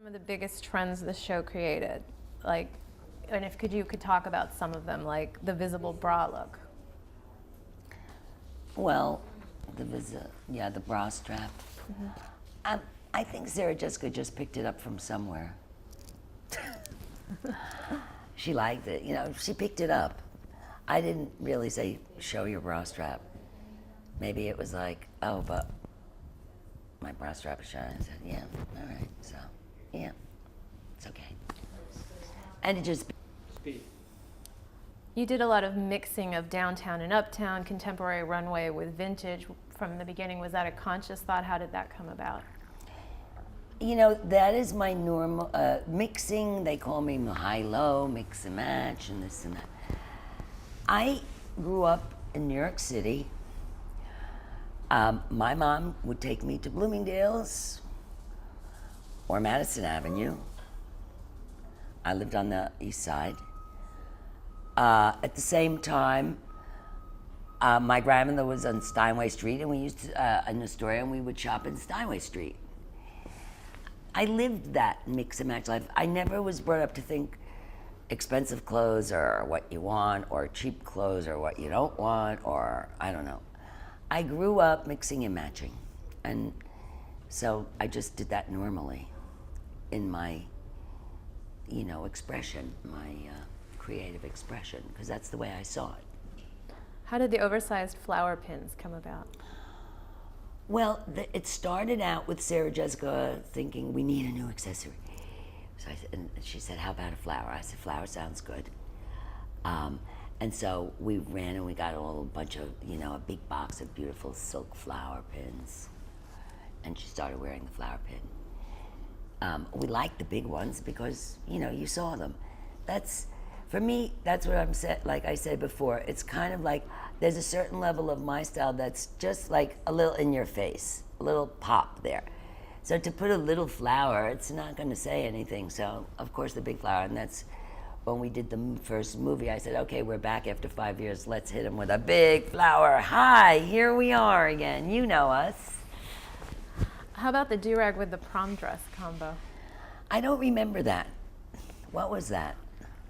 Some of the biggest trends the show created, like, and if you could talk about some of them, like the visible bra look. Well, the bra strap. I think Sarah Jessica just picked it up from somewhere. She liked it, she picked it up. I didn't really say, show your bra strap. Maybe it was like, oh, but my bra strap is showing. I said, yeah, all right, so, yeah, it's okay. And it just... Speed. You did a lot of mixing of downtown and uptown, contemporary runway with vintage from the beginning. Was that a conscious thought? How did that come about? That is my normal, mixing, they call me high-low, mix and match, and this and that. I grew up in New York City. My mom would take me to Bloomingdale's or Madison Avenue. I lived on the east side. At the same time, my grandmother was on Steinway Street, and we used to, in Astoria, and we would shop in Steinway Street. I lived that mix and match life. I never was brought up to think expensive clothes are what you want, or cheap clothes are what you don't want, or I don't know. I grew up mixing and matching, and so I just did that normally in my, expression, my creative expression, because that's the way I saw it. How did the oversized flower pins come about? Well, it started out with Sarah Jessica thinking we need a new accessory. So and she said, how about a flower? I said, flower sounds good. And so we ran and we got a bunch of, a big box of beautiful silk flower pins. And she started wearing the flower pin. We liked the big ones because, you saw them. For me, that's what I'm saying. Like I said before, it's kind of like there's a certain level of my style that's just like a little in your face, a little pop there. So to put a little flower, it's not going to say anything. So of course the big flower, and that's when we did the first movie. I said, okay, we're back after 5 years. Let's hit them with a big flower. Hi, here we are again. You know us. How about the do-rag with the prom dress combo? I don't remember that. What was that?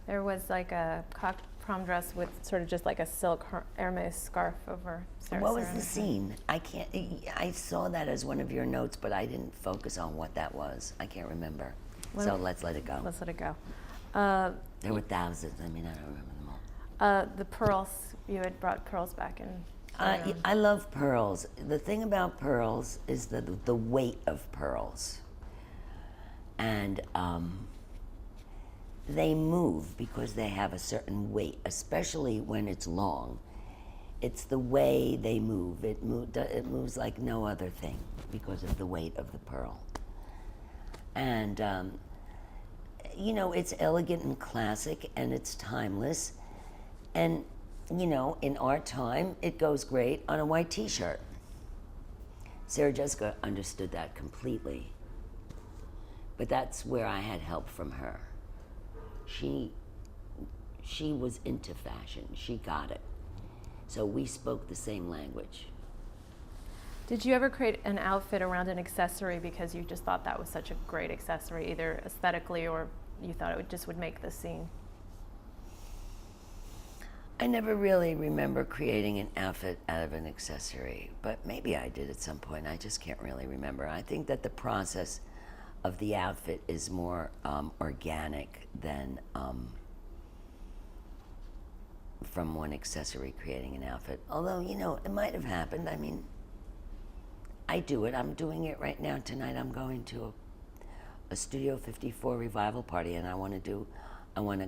There was like a prom dress with sort of just like a silk Hermes scarf over Sarah. What was the scene? I saw that as one of your notes, but I didn't focus on what that was. I can't remember. So let's let it go. Let's let it go. There were thousands. I don't remember them all. The pearls, you had brought pearls back in. I love pearls. The thing about pearls is the weight of pearls. And they move because they have a certain weight, especially when it's long. It's the way they move. It moves like no other thing because of the weight of the pearl. And, it's elegant and classic, and it's timeless. And, in our time, it goes great on a white t-shirt. Sarah Jessica understood that completely. But that's where I had help from her. She was into fashion. She got it. So we spoke the same language. Did you ever create an outfit around an accessory because you just thought that was such a great accessory, either aesthetically or you thought it would make the scene? I never really remember creating an outfit out of an accessory, but maybe I did at some point. I just can't really remember. I think that the process of the outfit is more organic than from one accessory creating an outfit. Although, it might have happened. I mean, I do it. I'm doing it right now. Tonight I'm going to a Studio 54 revival party, and I want to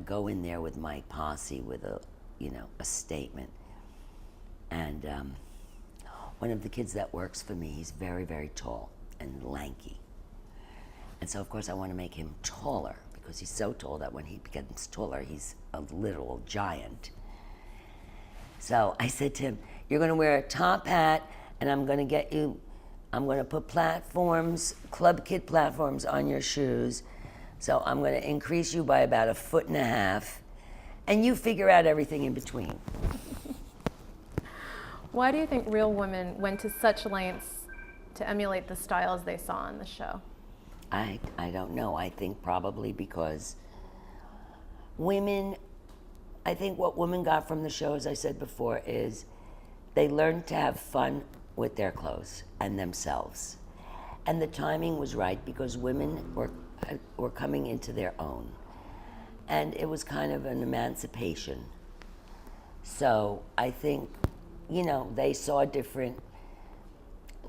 go in there with my posse with a statement. And one of the kids that works for me, he's very, very tall and lanky. And so, of course, I want to make him taller because he's so tall that when he becomes taller, he's a literal giant. So I said to him, you're going to wear a top hat, and I'm going to put platforms, Club Kid platforms on your shoes. So I'm going to increase you by about 1.5 feet, and you figure out everything in between. Why do you think real women went to such lengths to emulate the styles they saw on the show? I don't know. I think probably because women, I think what women got from the show, as I said before, is they learned to have fun with their clothes and themselves. And the timing was right because women were coming into their own. And it was kind of an emancipation. So I think, they saw different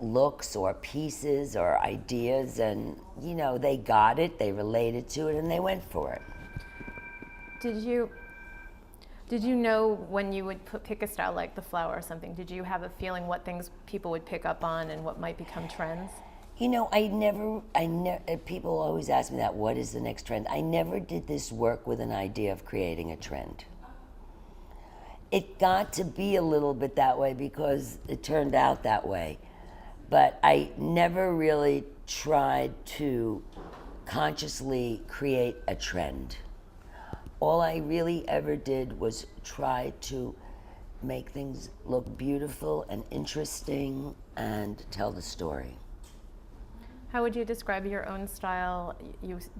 looks or pieces or ideas, and, they got it, they related to it, and they went for it. Did you know when you would pick a style like the flower or something, did you have a feeling what things people would pick up on and what might become trends? People always ask me that, what is the next trend? I never did this work with an idea of creating a trend. It got to be a little bit that way because it turned out that way. But I never really tried to consciously create a trend. All I really ever did was try to make things look beautiful and interesting and tell the story. How would you describe your own style?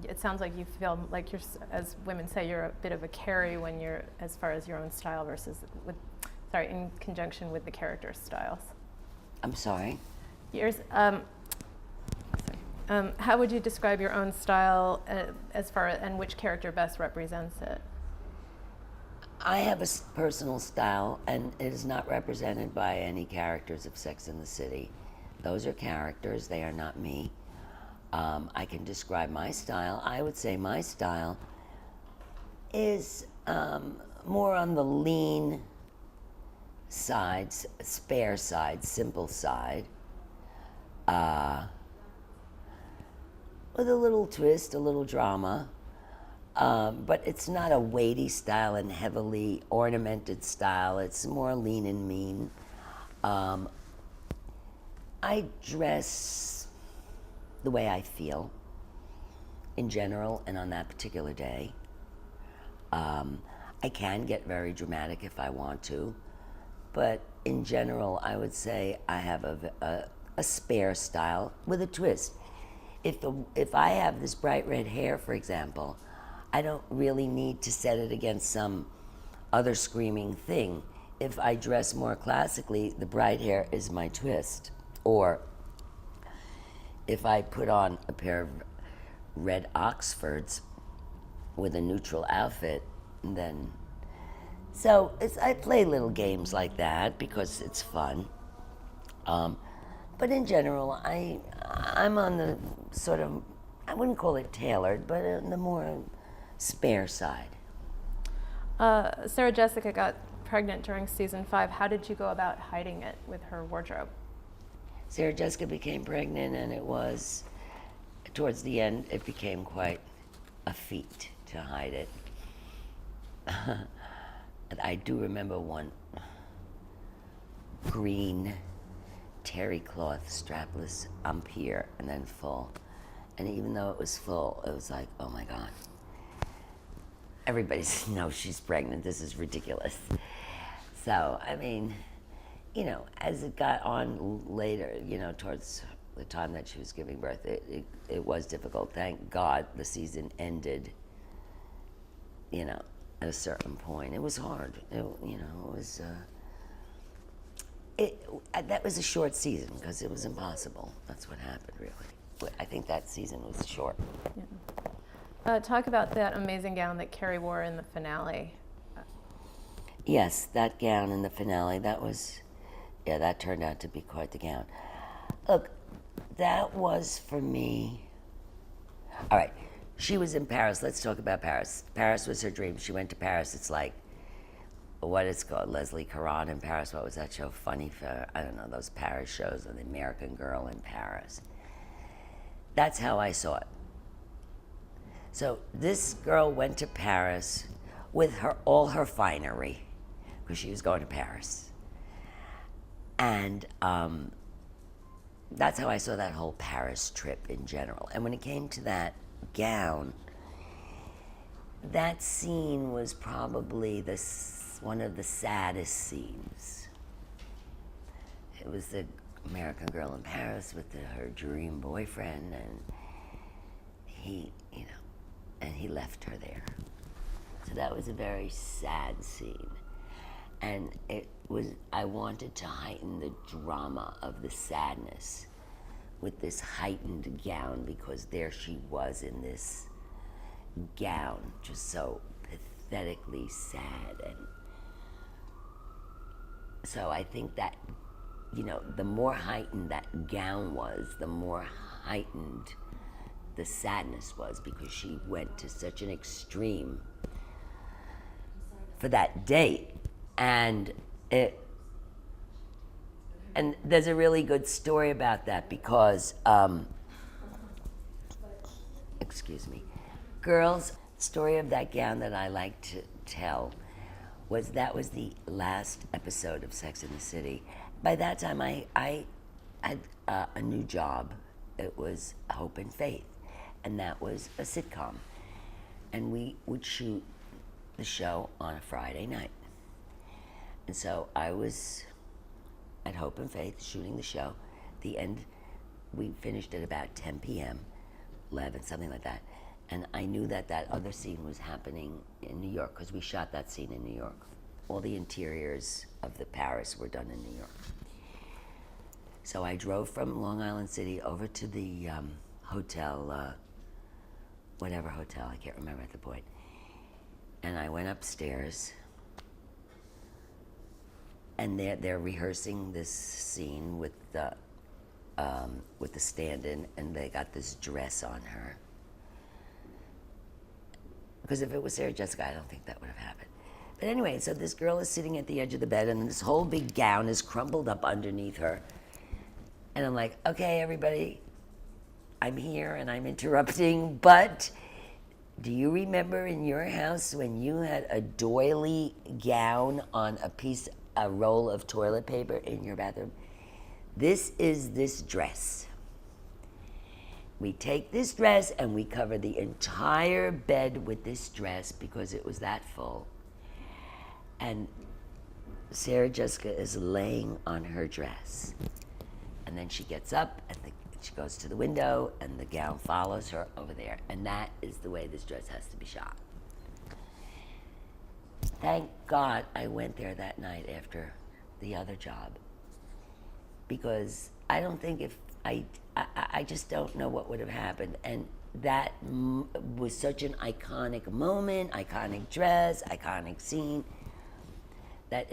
It sounds like you feel like you're, as women say, you're a bit of a Carrie when you're, as far as your own style versus in conjunction with the character's styles. I'm sorry? How would you describe your own style and which character best represents it? I have a personal style, and it is not represented by any characters of Sex and the City. Those are characters, they are not me. I can describe my style. I would say my style is more on the lean side, spare side, simple side, with a little twist, a little drama. But it's not a weighty style and heavily ornamented style. It's more lean and mean. I dress the way I feel in general and on that particular day. I can get very dramatic if I want to, but in general, I would say I have a spare style with a twist. If I have this bright red hair, for example, I don't really need to set it against some other screaming thing. If I dress more classically, the bright hair is my twist. Or if I put on a pair of red Oxfords with a neutral outfit, then... So I play little games like that because it's fun. But in general, I'm on the sort of, I wouldn't call it tailored, but the more spare side. Sarah Jessica got pregnant during season 5. How did you go about hiding it with her wardrobe? Sarah Jessica became pregnant, and it was, towards the end, it became quite a feat to hide it. And I do remember one green terry cloth strapless here and then full. And even though it was full, it was like, oh my God. Everybody knows she's pregnant. This is ridiculous. So, I mean, as it got on later, towards the time that she was giving birth, it was difficult. Thank God the season ended, at a certain point. It was hard. That was a short season because it was impossible. That's what happened, really. I think that season was short. Yeah. Talk about that amazing gown that Carrie wore in the finale. Yes, that gown in the finale, that turned out to be quite the gown. Look, that was for me. All right, she was in Paris. Let's talk about Paris. Paris was her dream. She went to Paris. It's like, what it's called, Leslie Caron in Paris. What was that show? Funny for, I don't know, those Paris shows, or The American Girl in Paris. That's how I saw it. So this girl went to Paris with all her finery, because she was going to Paris. And that's how I saw that whole Paris trip in general. And when it came to that gown, that scene was probably one of the saddest scenes. It was the American Girl in Paris with her dream boyfriend, and and he left her there. So that was a very sad scene. And I wanted to heighten the drama of the sadness with this heightened gown, because there she was in this gown, just so pathetically sad. And so I think that, the more heightened that gown was, the more heightened the sadness was, because she went to such an extreme for that date. And there's a really good story about that, because excuse me, girls, story of that gown that I like to tell was the last episode of Sex in the City. By that time, I had a new job. It was Hope and Faith, and that was a sitcom. And we would shoot the show on a Friday night. And so I was at Hope and Faith shooting the show. The end, we finished at about 10 p.m., 11, something like that. And I knew that other scene was happening in New York, because we shot that scene in New York. All the interiors of the Paris were done in New York. So I drove from Long Island City over to the hotel, whatever hotel, I can't remember at the point. And I went upstairs, and they're rehearsing this scene with the stand-in, and they got this dress on her. Because if it was Sarah Jessica, I don't think that would have happened. But anyway, so this girl is sitting at the edge of the bed, and this whole big gown is crumpled up underneath her. And I'm like, okay, everybody, I'm here and I'm interrupting, but do you remember in your house when you had a doily gown on a roll of toilet paper in your bathroom? This is this dress. We take this dress and we cover the entire bed with this dress because it was that full. And Sarah Jessica is laying on her dress. And then she gets up and she goes to the window and the gown follows her over there. And that is the way this dress has to be shot. Thank God I went there that night after the other job. Because I don't think I just don't know what would have happened. And that was such an iconic moment, iconic dress, iconic scene, that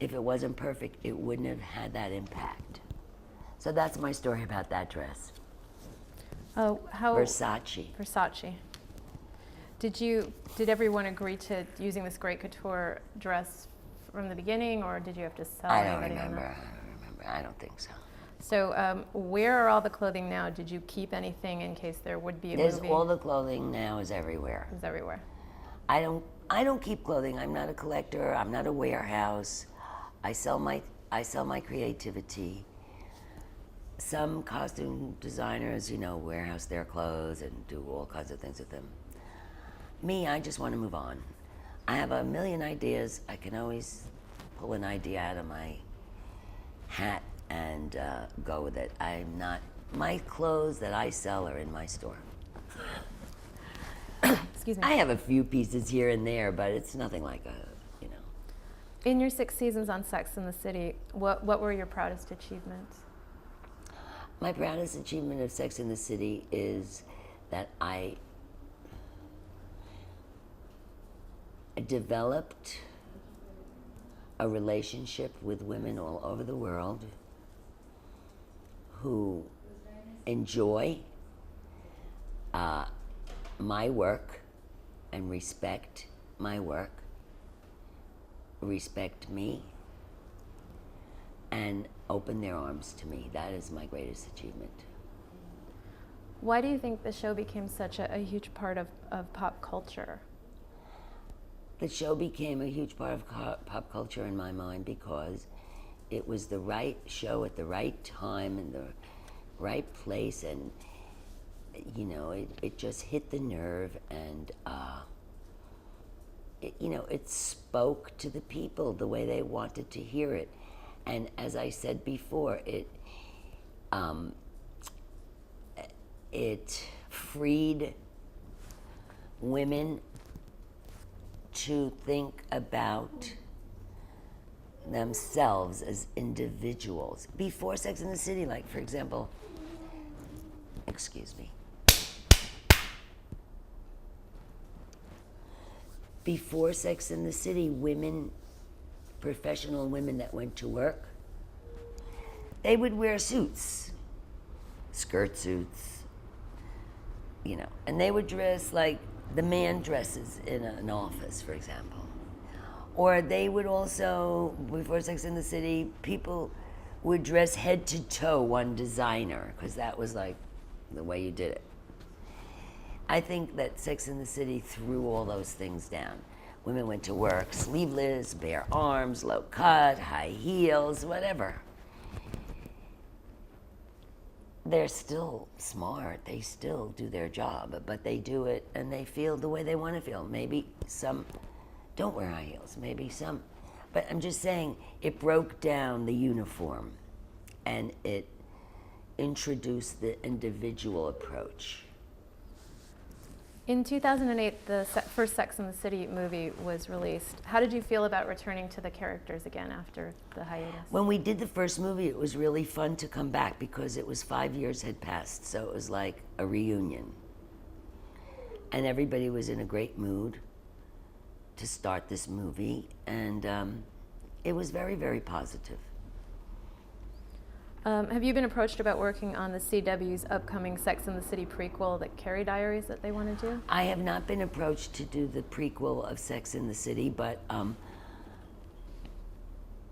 if it wasn't perfect, it wouldn't have had that impact. So that's my story about that dress. Oh, how Versace. Versace. Did everyone agree to using this great couture dress from the beginning, or did you have to sell anybody on that? I don't think so. So where are all the clothing now? Did you keep anything in case there would be a movie? All the clothing now is everywhere. It's everywhere. I don't keep clothing. I'm not a collector. I'm not a warehouse. I sell my creativity. Some costume designers, warehouse their clothes and do all kinds of things with them. Me, I just want to move on. I have a million ideas. I can always pull an idea out of my hat and go with it. My clothes that I sell are in my store. Excuse me. I have a few pieces here and there, but it's nothing like In your 6 seasons on Sex in the City, what were your proudest achievements? My proudest achievement of Sex in the City is that I developed a relationship with women all over the world who enjoy my work and respect my work, respect me, and open their arms to me. That is my greatest achievement. Why do you think the show became such a huge part of pop culture? The show became a huge part of pop culture in my mind because it was the right show at the right time in the right place, and it just hit the nerve, and it spoke to the people the way they wanted to hear it. And as I said before, it freed women to think about themselves as individuals. Before Sex and the City, like, for example, excuse me. Before Sex and the City, women, professional women that went to work, they would wear suits, skirt suits, you know, and they would dress like the man dresses in an office, for example. Or they would also, before Sex and the City, people would dress head to toe on designer, because that was like the way you did it. I think that Sex and the City threw all those things down. Women went to work sleeveless, bare arms, low cut, high heels, whatever. They're still smart, they still do their job, but they do it and they feel the way they want to feel. Maybe some don't wear high heels, maybe some, but I'm just saying it broke down the uniform and it introduced the individual approach. In 2008, the first Sex and the City movie was released. How did you feel about returning to the characters again after the hiatus? When we did the first movie, it was really fun to come back because it was 5 years had passed, so it was like a reunion. And everybody was in a great mood to start this movie, and it was very, very positive. Have you been approached about working on the CW's upcoming Sex and the City prequel, the Carrie Diaries, that they want to do? I have not been approached to do the prequel of Sex and the City, but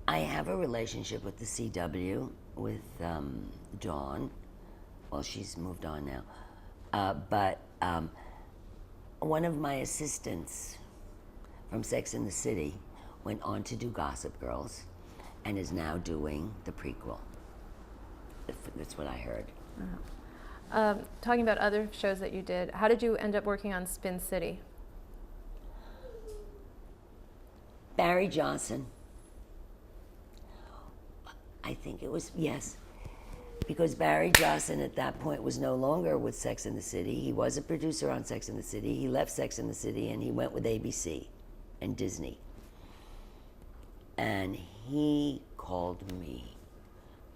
I have a relationship with the CW, with Dawn. Well, she's moved on now. But one of my assistants from Sex and the City went on to do Gossip Girls and is now doing the prequel. That's what I heard. Talking about other shows that you did, how did you end up working on Spin City? Barry Johnson. I think it was, yes. Because Barry Johnson at that point was no longer with Sex and the City. He was a producer on Sex and the City. He left Sex and the City and he went with ABC and Disney. And he called me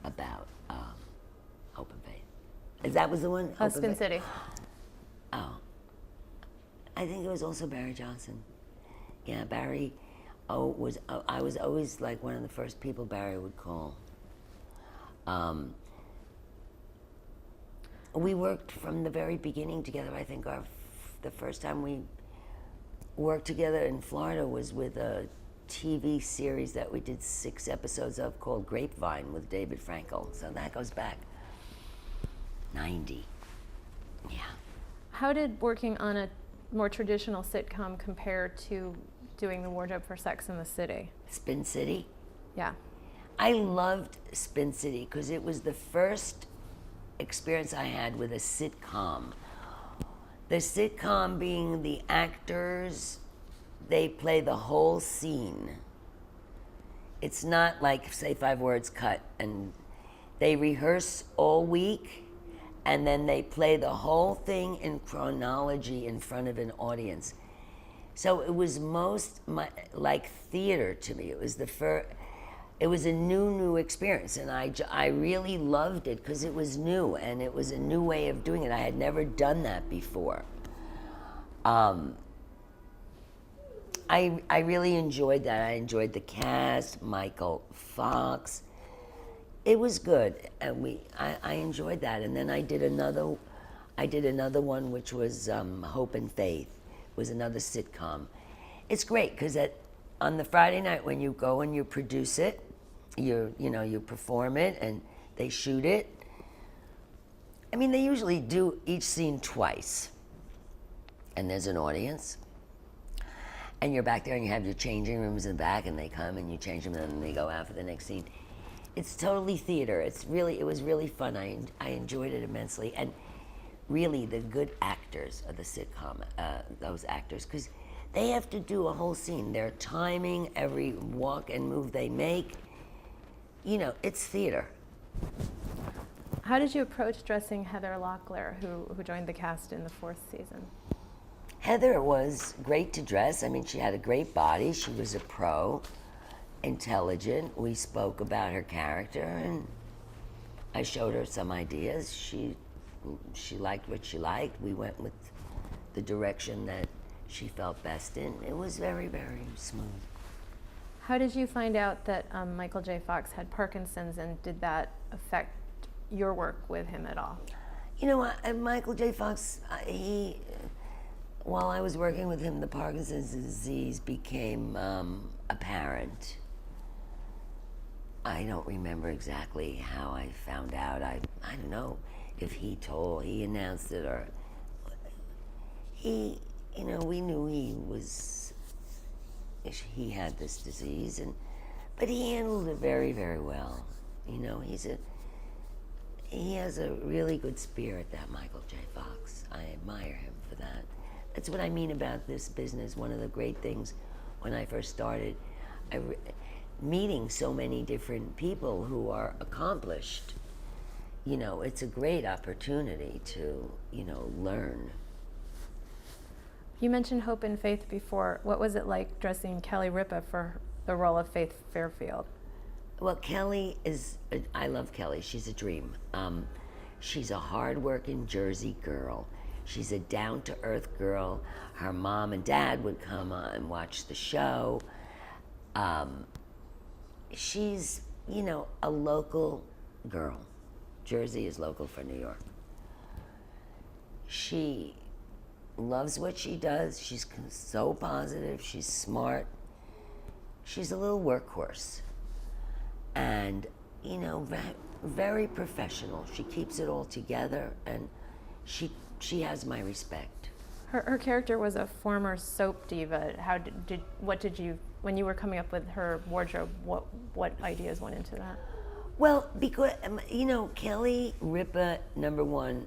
about Open Faith. That was the one? Spin City. Oh. I think it was also Barry Johnson. Yeah, Barry I was always like one of the first people Barry would call. We worked from the very beginning together. I think the first time we worked together in Florida was with a TV series that we did 6 episodes of called Grapevine with David Frankel. So that goes back 90. Yeah. How did working on a more traditional sitcom compare to doing the wardrobe for Sex and the City? Spin City? Yeah. I loved Spin City because it was the first experience I had with a sitcom. The sitcom being the actors, they play the whole scene. It's not like, say, 5 words cut, and they rehearse all week, and then they play the whole thing in chronology in front of an audience. So it was like theater to me. It was it was a new experience, and I really loved it because it was new, and it was a new way of doing it. I had never done that before. I really enjoyed that. I enjoyed the cast, Michael Fox. It was good, and I enjoyed that. And then I did another one which was Hope and Faith. It was another sitcom. It's great because on the Friday night when you go and you produce it, you perform it and they shoot it. I mean, they usually do each scene twice, and there's an audience. And you're back there and you have your changing rooms in the back, and they come and you change them and then they go out for the next scene. It's totally theater. It was really fun. I enjoyed it immensely. And really the good actors of the sitcom, those actors, because they have to do a whole scene. They're timing every walk and move they make. It's theater. How did you approach dressing Heather Locklear, who joined the cast in the 4th season? Heather was great to dress. I mean, she had a great body. She was a pro, intelligent. We spoke about her character, and I showed her some ideas. She liked what she liked. We went with the direction that she felt best in. It was very, very smooth. How did you find out that Michael J. Fox had Parkinson's, and did that affect your work with him at all? You know what, Michael J. Fox, while I was working with him, the Parkinson's disease became apparent. I don't remember exactly how I found out. I don't know if he announced it, or we knew he had this disease, but he handled it very, very well. You know, he has a really good spirit, that Michael J. Fox. I admire him for that. That's what I mean about this business. One of the great things when I first started, meeting so many different people who are accomplished. You know, it's a great opportunity to, learn. You mentioned Hope and Faith before. What was it like dressing Kelly Ripa for the role of Faith Fairfield? Well, Kelly I love Kelly. She's a dream. She's a hard-working Jersey girl. She's a down-to-earth girl. Her mom and dad would come on and watch the show. She's, a local girl. Jersey is local for New York. She loves what she does. She's so positive. She's smart. She's a little workhorse. And, very professional. She keeps it all together, and she has my respect. Her character was a former soap diva. When you were coming up with her wardrobe, what ideas went into that? Well, because, Kelly Ripa, number one,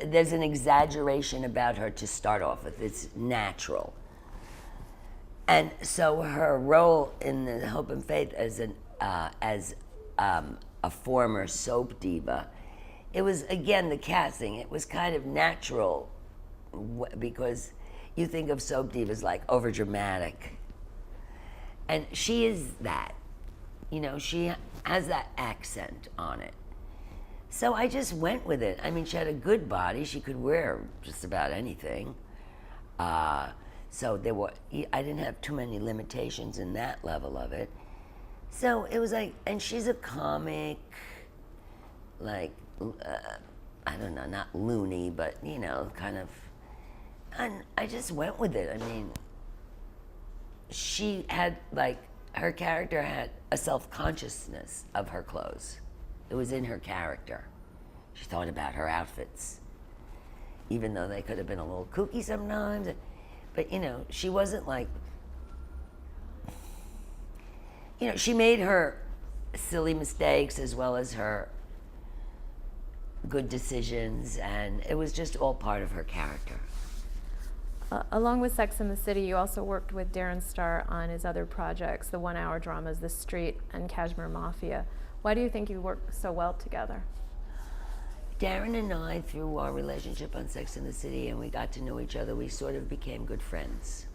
there's an exaggeration about her to start off with. It's natural. And so her role in the Hope and Faith as a former soap diva, it was, again, the casting. It was kind of natural, because you think of soap divas like overdramatic. And she is that. She has that accent on it. So I just went with it. I mean, she had a good body. She could wear just about anything. So I didn't have too many limitations in that level of it. So it was like, and she's a comic, like, I don't know, not loony, but, kind of, and I just went with it. I mean, she had, her character had a self-consciousness of her clothes. It was in her character. She thought about her outfits, even though they could have been a little kooky sometimes. But, she wasn't like, she made her silly mistakes as well as her good decisions, and it was just all part of her character. Along with Sex and the City, you also worked with Darren Star on his other projects, the one-hour dramas, The Street and Kashmir Mafia. Why do you think you work so well together? Darren and I, through our relationship on Sex and the City, and we got to know each other, we sort of became good friends.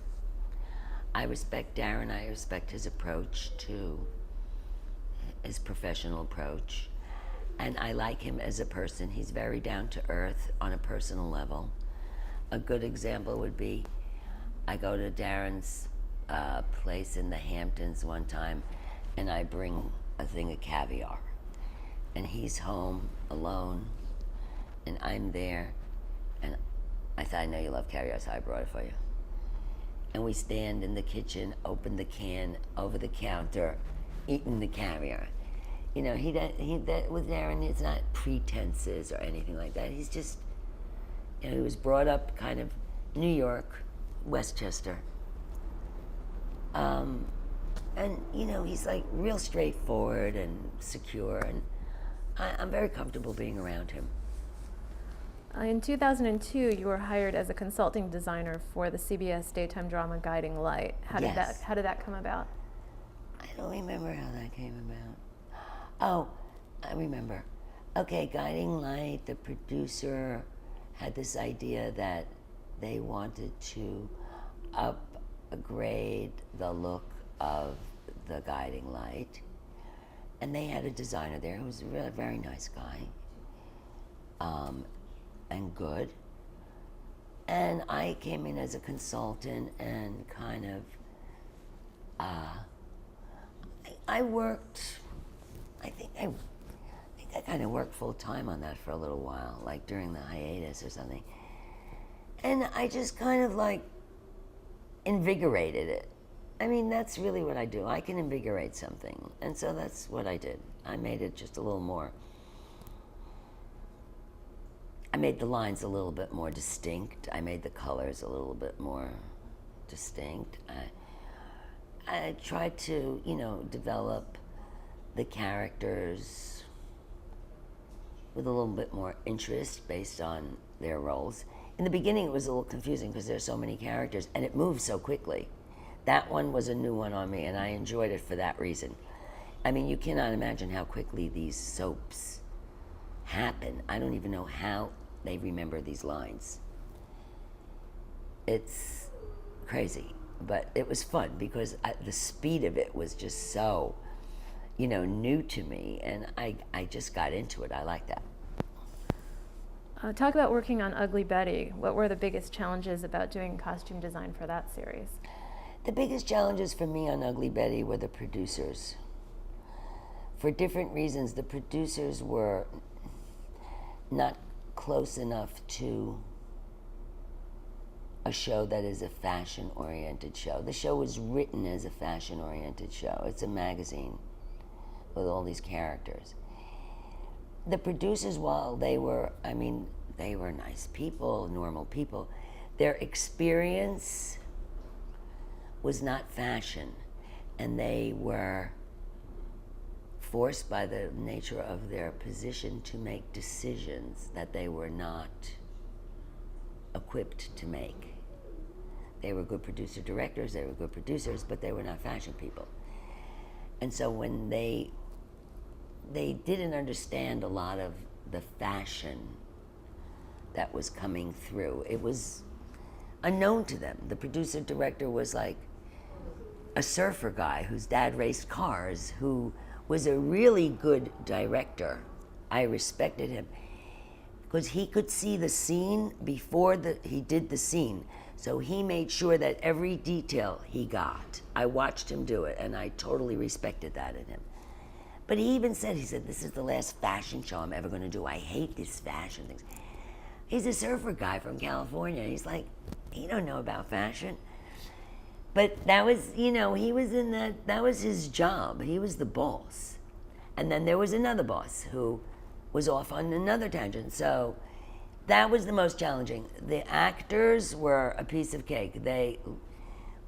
I respect Darren. I respect his approach to his professional approach. And I like him as a person. He's very down to earth on a personal level. A good example would be, I go to Darren's place in the Hamptons one time, and I bring a thing of caviar. And he's home alone, and I'm there. And I said, I know you love caviar, so I brought it for you. And we stand in the kitchen, open the can over the counter, eating the caviar. With Darren, it's not pretenses or anything like that. He's just, he was brought up kind of New York, Westchester. And, he's like real straightforward and secure, and I'm very comfortable being around him. In 2002, you were hired as a consulting designer for the CBS daytime drama Guiding Light. How did that come about? I don't remember how that came about. Oh, I remember. Okay, Guiding Light, the producer had this idea that they wanted to upgrade the look of the Guiding Light. And they had a designer there who was a really very nice guy, and good. And I came in as a consultant and kind of, I worked, I think I kind of worked full time on that for a little while, like during the hiatus or something. And I just kind of like invigorated it. I mean, that's really what I do. I can invigorate something. And so that's what I did. I made it just a little more, I made the lines a little bit more distinct. I made the colors a little bit more distinct. I tried to, develop the characters with a little bit more interest based on their roles. In the beginning, it was a little confusing because there's so many characters and it moves so quickly. That one was a new one on me, and I enjoyed it for that reason. I mean, you cannot imagine how quickly these soaps happen. I don't even know how they remember these lines. It's crazy, but it was fun because the speed of it was just so, new to me, and I just got into it. I like that. Talk about working on Ugly Betty. What were the biggest challenges about doing costume design for that series? The biggest challenges for me on Ugly Betty were the producers. For different reasons, the producers were not close enough to a show that is a fashion-oriented show. The show was written as a fashion-oriented show. It's a magazine with all these characters. The producers, while they were nice people, normal people, their experience was not fashion, and they were forced by the nature of their position to make decisions that they were not equipped to make. They were good producer-directors, they were good producers, but they were not fashion people. And so when they didn't understand a lot of the fashion that was coming through. It was unknown to them. The producer-director was like a surfer guy whose dad raced cars, who was a really good director. I respected him because he could see the scene before he did the scene. So he made sure that every detail he got. I watched him do it, and I totally respected that in him. But he even said, this is the last fashion show I'm ever going to do. I hate this fashion things. He's a surfer guy from California. He's like, he don't know about fashion. But that was, he was that was his job. He was the boss. And then there was another boss who was off on another tangent. So that was the most challenging. The actors were a piece of cake. They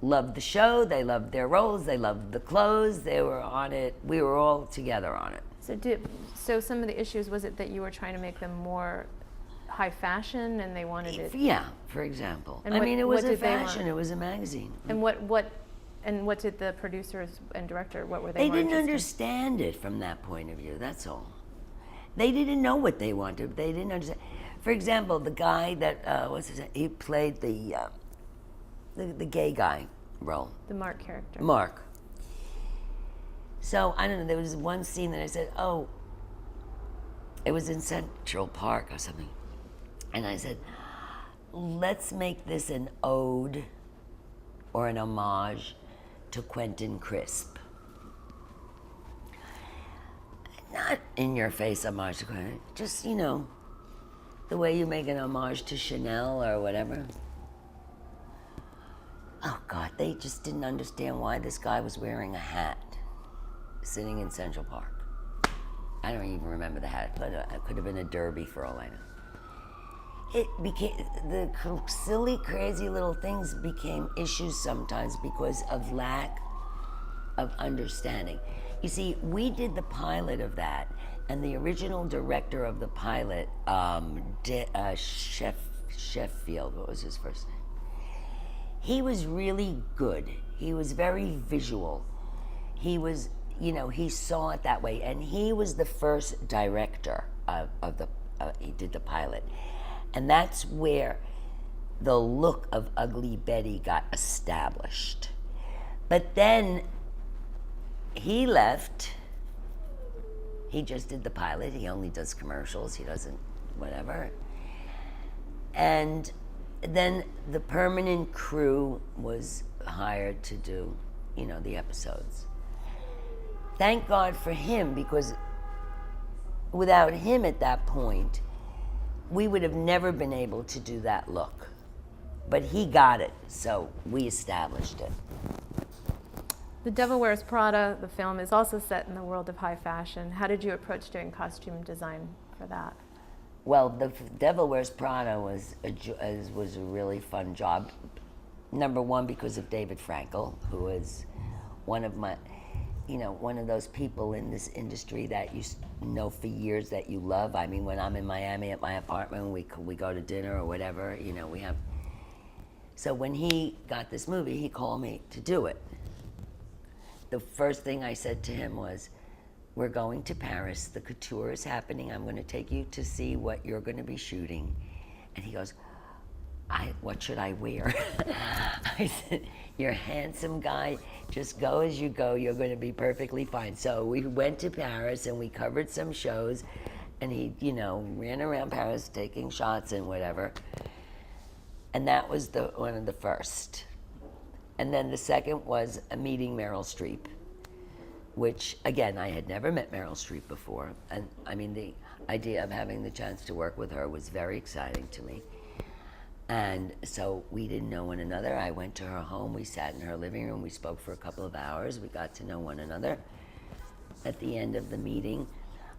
loved the show, they loved their roles, they loved the clothes, they were on it. We were all together on it. So some of the issues, was it that you were trying to make them more high fashion and they wanted it? Yeah, for example. And it was a fashion, it was a magazine. And what did the producers and director, what were they? They didn't understand it from that point of view, that's all. They didn't know what they wanted. They didn't understand. For example, the guy that, he played the gay guy role. The Mark character. Mark. So, I don't know, there was one scene that I said, it was in Central Park or something. And I said, let's make this an ode or an homage to Quentin Crisp. Not in your face homage to Quentin, just, the way you make an homage to Chanel or whatever. Oh God, they just didn't understand why this guy was wearing a hat sitting in Central Park. I don't even remember the hat, but it could have been a derby for all I know. It became, the silly, crazy little things became issues sometimes because of lack of understanding. You see, we did the pilot of that, and the original director of the pilot, Sheffield, what was his first name? He was really good. He was very visual. He was, he saw it that way. And he was the first director he did the pilot, and that's where the look of Ugly Betty got established. But then he left. He just did the pilot. He only does commercials. He doesn't whatever. And then the permanent crew was hired to do, the episodes. Thank God for him, because without him at that point, we would have never been able to do that look. But he got it, so we established it. The Devil Wears Prada, the film, is also set in the world of high fashion. How did you approach doing costume design for that? Well, the Devil Wears Prada was a really fun job. Number one, because of David Frankel, who is one of my, one of those people in this industry that you know for years that you love. I mean, when I'm in Miami at my apartment, we go to dinner or whatever, we have. So when he got this movie, he called me to do it. The first thing I said to him was, we're going to Paris, the couture is happening, I'm going to take you to see what you're going to be shooting. And he goes, what should I wear? I said, you're a handsome guy, just go as you go, you're going to be perfectly fine. So we went to Paris and we covered some shows, and he, ran around Paris taking shots and whatever. And that was one of the first. And then the second was a meeting Meryl Streep, which, again, I had never met Meryl Streep before. And I mean, the idea of having the chance to work with her was very exciting to me. And so we didn't know one another. I went to her home, we sat in her living room, we spoke for a couple of hours, we got to know one another. At the end of the meeting,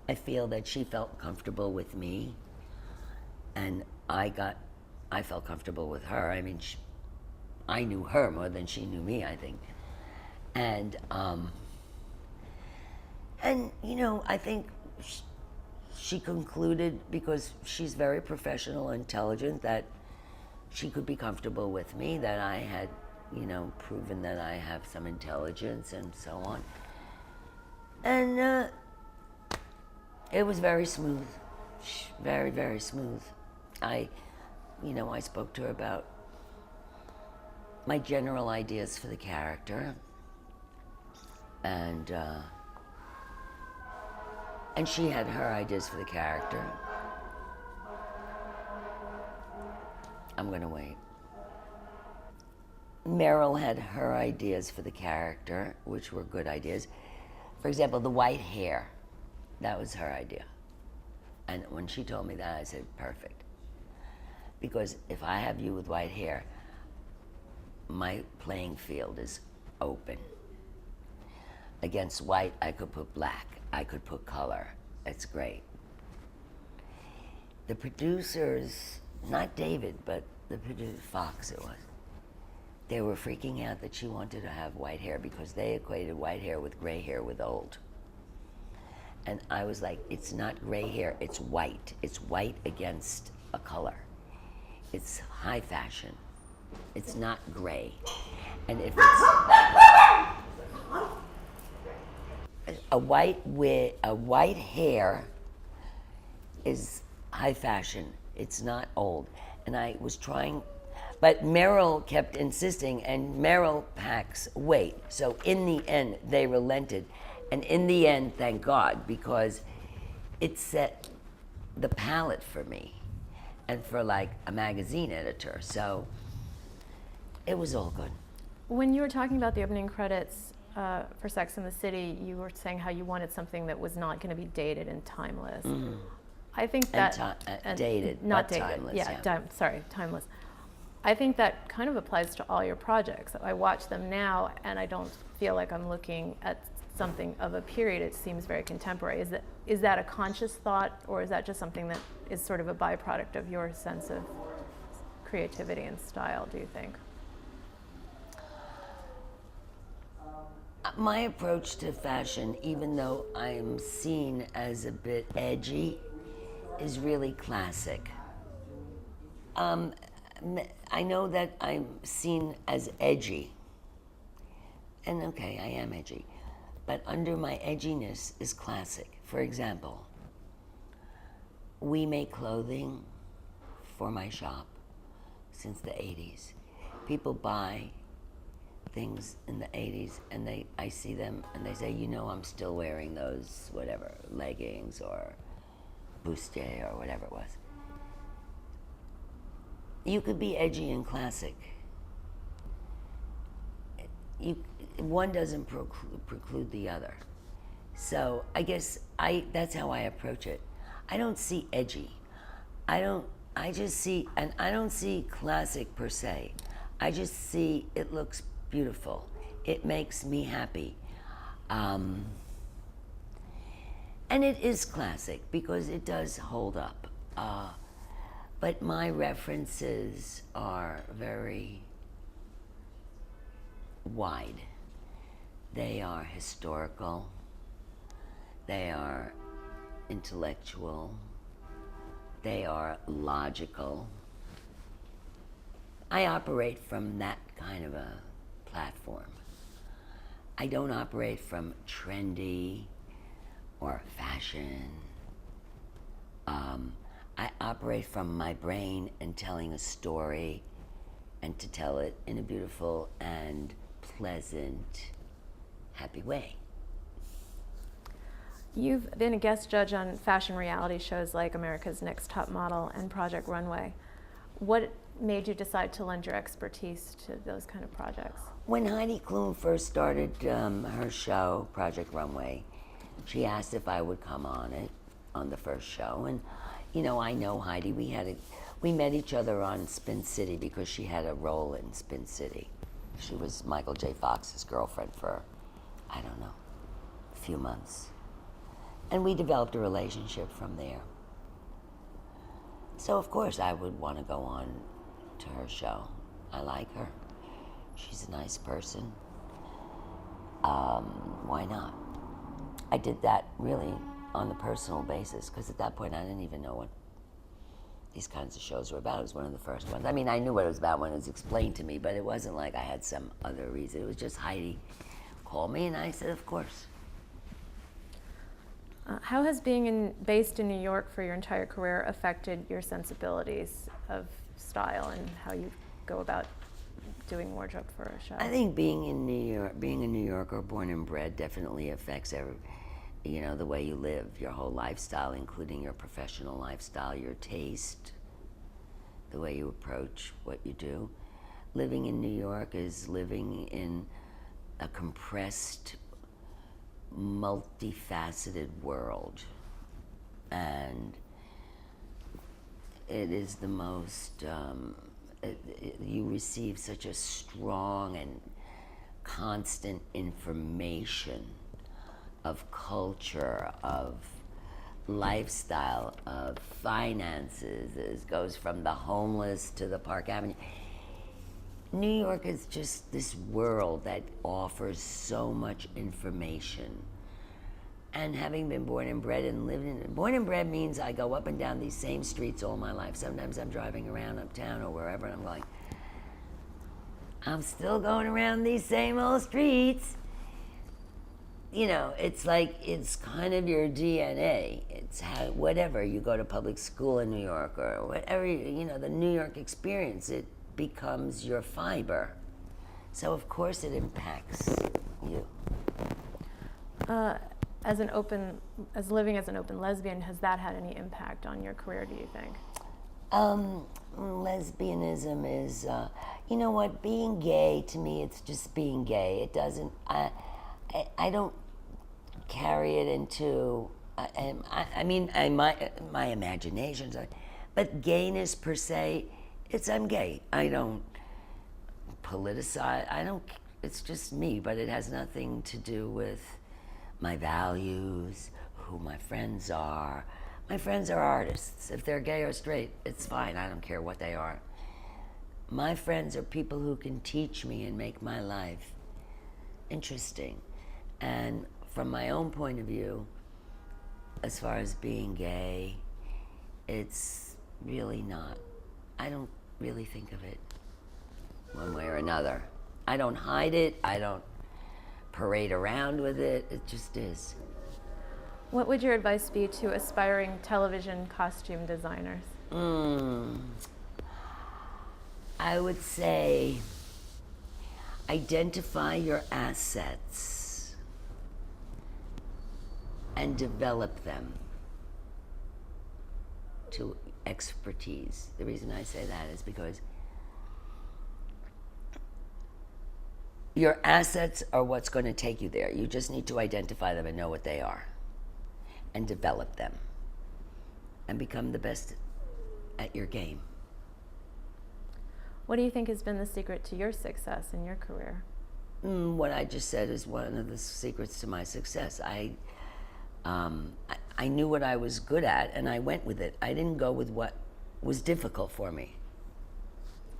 I feel that she felt comfortable with me, and I felt comfortable with her. I mean, I knew her more than she knew me, I think. And I think she concluded, because she's very professional, intelligent, that she could be comfortable with me, that I had, proven that I have some intelligence and so on. And it was very smooth, very, very smooth. I spoke to her about my general ideas for the character, and she had her ideas for the character. I'm gonna wait. Meryl had her ideas for the character, which were good ideas. For example, the white hair, that was her idea. And when she told me that, I said, perfect. Because if I have you with white hair, my playing field is open. Against white, I could put black, I could put color. It's great. The producers, not David, but the producer, Fox it was, they were freaking out that she wanted to have white hair because they equated white hair with gray hair with old. And I was like, it's not gray hair, it's white. It's white against a color. It's high fashion. It's not gray. And if it's a white hair is high fashion. It's not old. And I was trying, but Meryl kept insisting, and Meryl packs weight. So in the end, they relented. And in the end, thank God, because it set the palette for me and for like a magazine editor. So it was all good. When you were talking about the opening credits for Sex and the City, you were saying how you wanted something that was not going to be dated and timeless. Mm. I think that dated, not but dated. timeless. Yeah, timeless. I think that kind of applies to all your projects. I watch them now, and I don't feel like I'm looking at something of a period. It seems very contemporary. Is that a conscious thought, or is that just something that is sort of a byproduct of your sense of creativity and style, do you think? My approach to fashion, even though I'm seen as a bit edgy, is really classic. I know that I'm seen as edgy, and okay, I am edgy, but under my edginess is classic. For example, we make clothing for my shop since the 80s. People buy things in the 80s and I see them and they say, you know, I'm still wearing those whatever leggings or bustier or whatever it was. You could be edgy and classic. One doesn't preclude the other. So I guess that's how I approach it. I don't see edgy. I don't see classic per se. I just see it looks beautiful. It makes me happy. And it is classic because it does hold up. But my references are very wide. They are historical. They are intellectual. They are logical. I operate from that kind of a platform. I don't operate from trendy or fashion. I operate from my brain and telling a story and to tell it in a beautiful and pleasant, happy way. You've been a guest judge on fashion reality shows like America's Next Top Model and Project Runway. What made you decide to lend your expertise to those kind of projects? When Heidi Klum first started her show, Project Runway, she asked if I would come on it, on the first show. And, you know, I know Heidi. We met each other on Spin City because she had a role in Spin City. She was Michael J. Fox's girlfriend for, I don't know, a few months. And we developed a relationship from there. So, of course, I would want to go on to her show. I like her. She's a nice person. Why not? I did that really on the personal basis because at that point I didn't even know what these kinds of shows were about. It was one of the first ones. I mean, I knew what it was about when it was explained to me, but it wasn't like I had some other reason. It was just Heidi called me and I said, of course. How has being based in New York for your entire career affected your sensibilities of style and how you go about doing wardrobe for a show? I think being a New Yorker, born and bred, definitely affects the way you live, your whole lifestyle, including your professional lifestyle, your taste, the way you approach what you do. Living in New York is living in a compressed, multifaceted world, and it is the most you receive such a strong and constant information of culture, of lifestyle, of finances. It goes from the homeless to the Park Avenue. New York is just this world that offers so much information. And having been born and bred and lived in it, born and bred means I go up and down these same streets all my life. Sometimes I'm driving around uptown or wherever and I'm going, I'm still going around these same old streets. You know, it's like, it's kind of your DNA. It's how, whatever, you go to public school in New York or whatever, the New York experience, it becomes your fiber. So of course it impacts you. As living as an open lesbian, has that had any impact on your career, do you think? Lesbianism is, you know what, being gay, to me, it's just being gay. It doesn't, I don't carry it into, my imaginations, but gayness per se, I'm gay. I don't politicize, it's just me, but it has nothing to do with my values, who my friends are. My friends are artists. If they're gay or straight, it's fine. I don't care what they are. My friends are people who can teach me and make my life interesting. And from my own point of view, as far as being gay, it's really not. I don't really think of it one way or another. I don't hide it. I don't parade around with it. It just is. What would your advice be to aspiring television costume designers? I would say identify your assets and develop them to expertise. The reason I say that is because your assets are what's going to take you there. You just need to identify them and know what they are and develop them and become the best at your game. What do you think has been the secret to your success in your career? What I just said is one of the secrets to my success. I knew what I was good at and I went with it. I didn't go with what was difficult for me.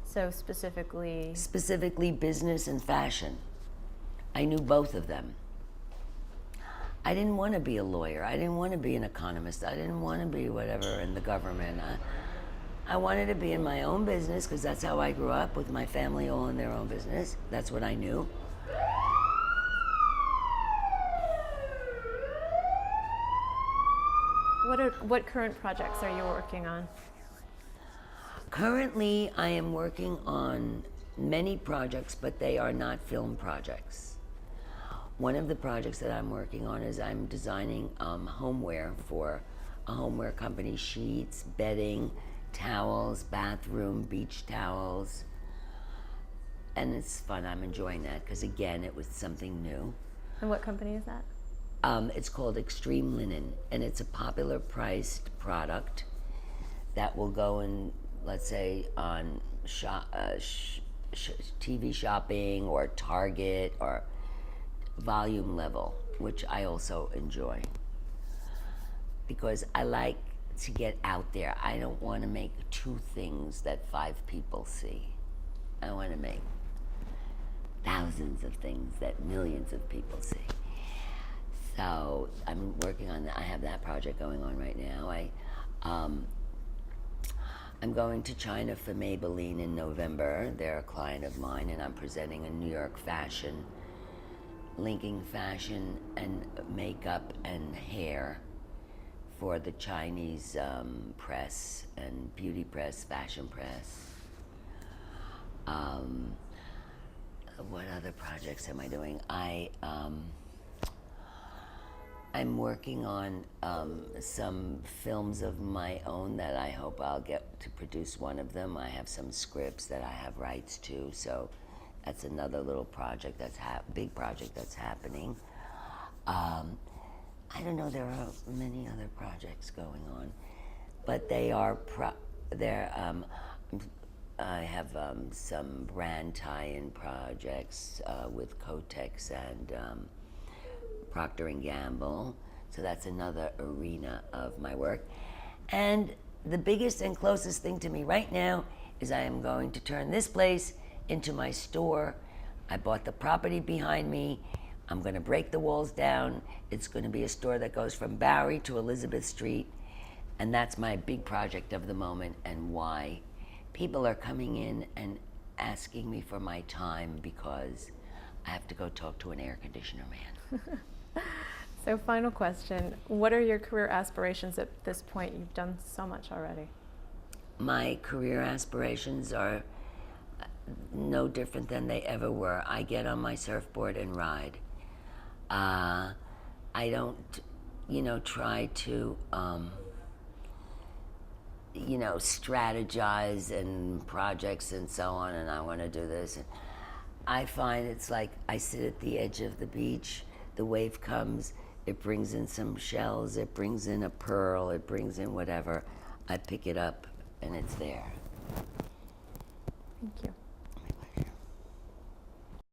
So specifically? Specifically business and fashion. I knew both of them. I didn't want to be a lawyer. I didn't want to be an economist. I didn't want to be whatever in the government. I wanted to be in my own business because that's how I grew up, with my family all in their own business. That's what I knew. What current projects are you working on? Currently, I am working on many projects, but they are not film projects. One of the projects that I'm working on is I'm designing homeware for a homeware company, sheets, bedding, towels, bathroom, beach towels. And it's fun, I'm enjoying that, because again, it was something new. And what company is that? It's called Extreme Linen, and it's a popular priced product that will go in, let's say, on TV shopping or Target or volume level, which I also enjoy. Because I like to get out there. I don't want to make 2 things that 5 people see. I want to make thousands of things that millions of people see. So I'm working on that. I have that project going on right now. I'm going to China for Maybelline in November. They're a client of mine, and I'm presenting a New York fashion, linking fashion and makeup and hair for the Chinese press and beauty press, fashion press. What other projects am I doing? I'm working on some films of my own that I hope I'll get to produce one of them. I have some scripts that I have rights to, so that's another little project big project that's happening. I don't know, there are many other projects going on, but they are, I have some brand tie-in projects with Kotex and Procter & Gamble, so that's another arena of my work. And the biggest and closest thing to me right now is I am going to turn this place into my store. I bought the property behind me. I'm going to break the walls down. It's going to be a store that goes from Bowery to Elizabeth Street, and that's my big project of the moment, and why people are coming in and asking me for my time because I have to go talk to an air conditioner man. So final question, what are your career aspirations at this point? You've done so much already. My career aspirations are no different than they ever were. I get on my surfboard and ride. I don't, try to, strategize and projects and so on, and I want to do this. I find it's like I sit at the edge of the beach, the wave comes, it brings in some shells, it brings in a pearl, it brings in whatever. I pick it up and it's there. Thank you.